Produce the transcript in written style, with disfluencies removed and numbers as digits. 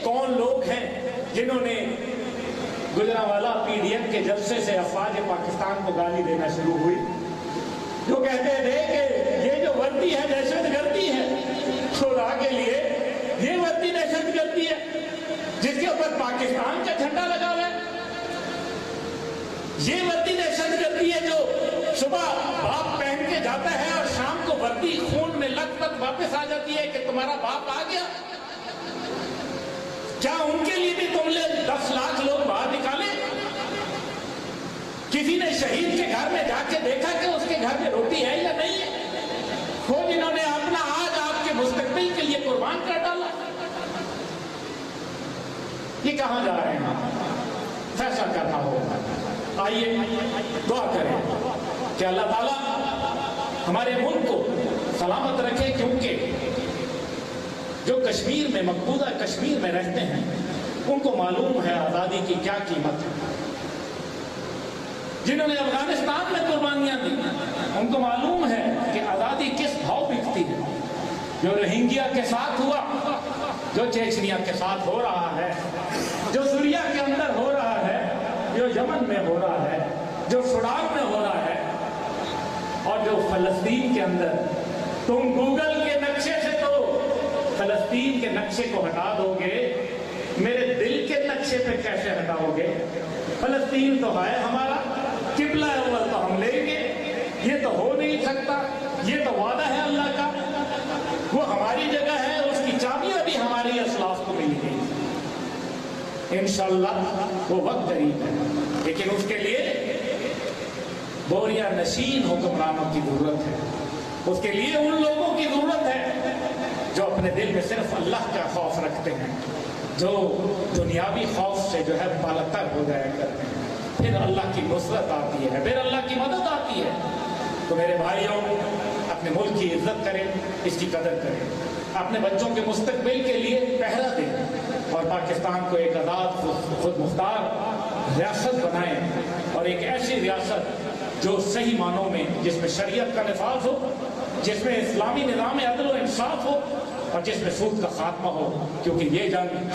کون لوگ ہیں جنہوں نے گجرانوالہ پی ڈی ایم کے جلسے سے افواج پاکستان کو گالی دینا شروع ہوئی، جو کہتے تھے کہ یہ جو وردی ہے دہشت گردی ہے، خدا کے لیے یہ وردی دہشت گردی ہے جس کے اوپر پاکستان کا جھنڈا لگا ہوا ہے؟ یہ وردی دہشت گردی ہے جو صبح باپ پہن کے جاتا ہے اور شام کو وردی خون میں لت پت واپس آ جاتی ہے کہ تمہارا باپ آ گیا؟ کیا ان کے لیے بھی تم نے 10 لاکھ لوگ باہر نکالے؟ کسی نے شہید کے گھر میں جا کے دیکھا کہ اس کے گھر میں روٹی ہے یا نہیں ہے؟ وہ جنہوں نے اپنا آج آپ کے مستقبل کے لیے قربان کر ڈالا، یہ کہاں جا رہے ہیں؟ فیصلہ کرنا ہوگا۔ آئیے دعا کریں کہ اللہ تعالیٰ ہمارے ملک کو سلامت رکھے، کیونکہ جو کشمیر میں مقبوضہ کشمیر میں رہتے ہیں ان کو معلوم ہے آزادی کی کیا قیمت ہے۔ جنہوں نے افغانستان میں قربانیاں دی ان کو معلوم ہے کہ آزادی کس بھاؤ بکتی ہے۔ جو روہنگیا کے ساتھ ہوا، جو چیچنیا کے ساتھ ہو رہا ہے، جو سوریا کے اندر ہو رہا ہے، جو یمن میں ہو رہا ہے، جو سوڈان میں ہو رہا ہے، اور جو فلسطین کے اندر، تم گوگل کے نقشے سے تو فلسطین کے نقشے کو ہٹا دو گے، میرے دل کے نقشے پہ کیسے ہٹاؤ گے؟ فلسطین تو ہے ہمارا، قبلہ اول تو ہم لیں گے، یہ تو ہو نہیں سکتا، یہ تو وعدہ ہے اللہ کا، وہ ہماری جگہ ہے، اس کی چابیاں بھی ہماری اسلاف کو مل گئی۔ انشاءاللہ وہ وقت قریب ہے، لیکن اس کے لیے بوریا نشین حکمرانوں کی ضرورت ہے، اس کے لیے ان لوگوں کی ضرورت ہے جو اپنے دل میں صرف اللہ کا خوف رکھتے ہیں، جو دنیاوی خوف سے جو ہے بالتر ہو جایا کرتے ہیں۔ پھر اللہ کی نصرت آتی ہے، پھر اللہ کی مدد آتی ہے۔ تو میرے بھائیوں، اپنے ملک کی عزت کریں، اس کی قدر کریں، اپنے بچوں کے مستقبل کے لیے پہرا دیں اور پاکستان کو ایک آزاد خود مختار ریاست بنائیں، اور ایک ایسی ریاست جو صحیح معنوں میں جس میں شریعت کا نفاذ ہو، جس میں اسلامی نظام عدل و انصاف ہو، اور جس میں سود کا خاتمہ ہو، کیونکہ یہ جنگ